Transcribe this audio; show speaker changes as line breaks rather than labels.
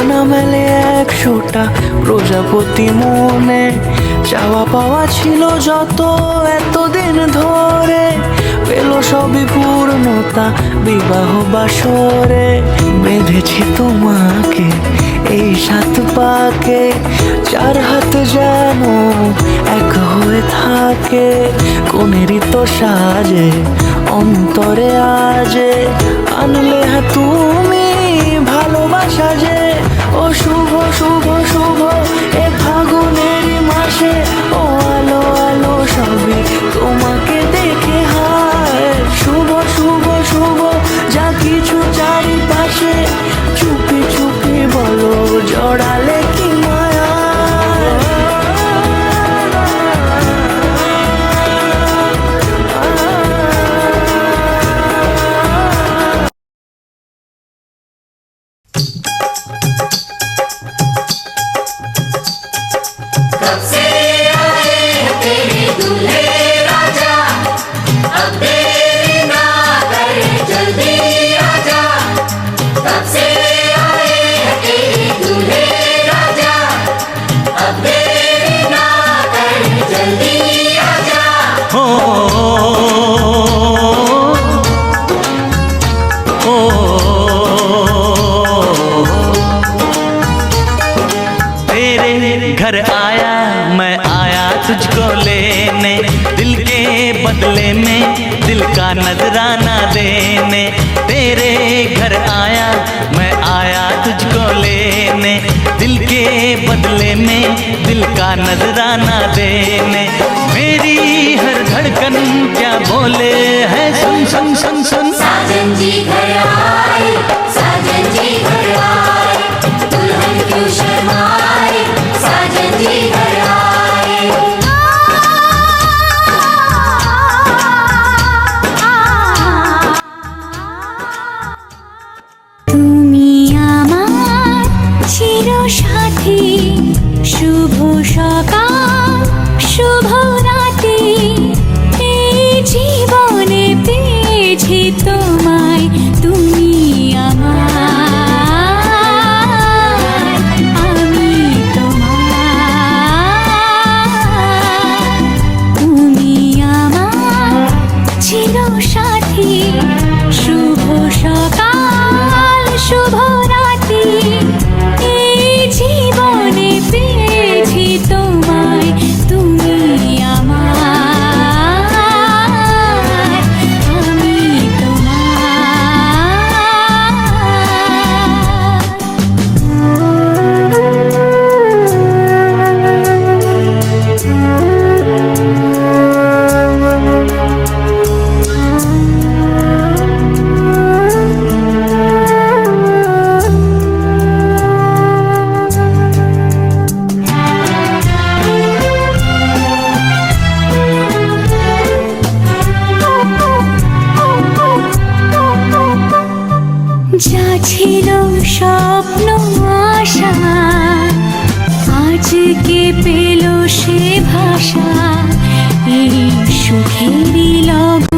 ডানা মেলে 100টা প্রজাপতি মনে, চাওয়া পাওয়া ছিল যত এতদিন ধরে, পেল সবই পূর্ণতা বিবাহ বাসরে। বেঁধেছি তোমাকে এই 7 পাকে, 4 হাত যেন এক হয়ে থাকে, কোনেরই তো সাজে অন্তরে আজে আনলে হ্যাঁ তুমি ভালোবাসা যে। ও শুভ শুভ শুভ এ ফাগুনের মাসে, ও আলো আলো সবই তোমাকে দেখে হায়। শুভ শুভ শুভ যা কিছু চারিপাশে, চুপি চুপি বলো জড়ালে কি মায়া।
कब से आए हैं तेरे दूल्हे राजा, अब देरी ना कर जल्दी आजा। कब से आए हैं तेरे दूल्हे राजा, अब देरी ना कर जल्दी आजा।
हो हो तेरे घर आया मैं आया तुझको लेने, दिल के बदले में दिल का नजराना देने। तेरे घर आया मैं आया तुझको लेने, दिल के बदले में दिल का नजराना देने। मेरी हर धड़कन क्या बोले है सुन सुन सुन सुन।
साजन जी घर आए, साजन जी घर आए, दुल्हन क्यों शर्माए, साजन जी घर आए।
তুমি আমার চিরসাথী, শুভ সকাল শুভ রাতি, এই জীবনে পেয়েছি তোমায়, তুমি আমার, আমি তোমার। তুমি আমার চিরসাথী, শুভ সকাল শুভ রাতি, এই জীবনে পেয়েছি তোমায়, তুমি আমার, আমি যা ছিল স্বপ্ন আশা, আজকে পেল সে ভাষা, এই সুখেরই লগ্ন।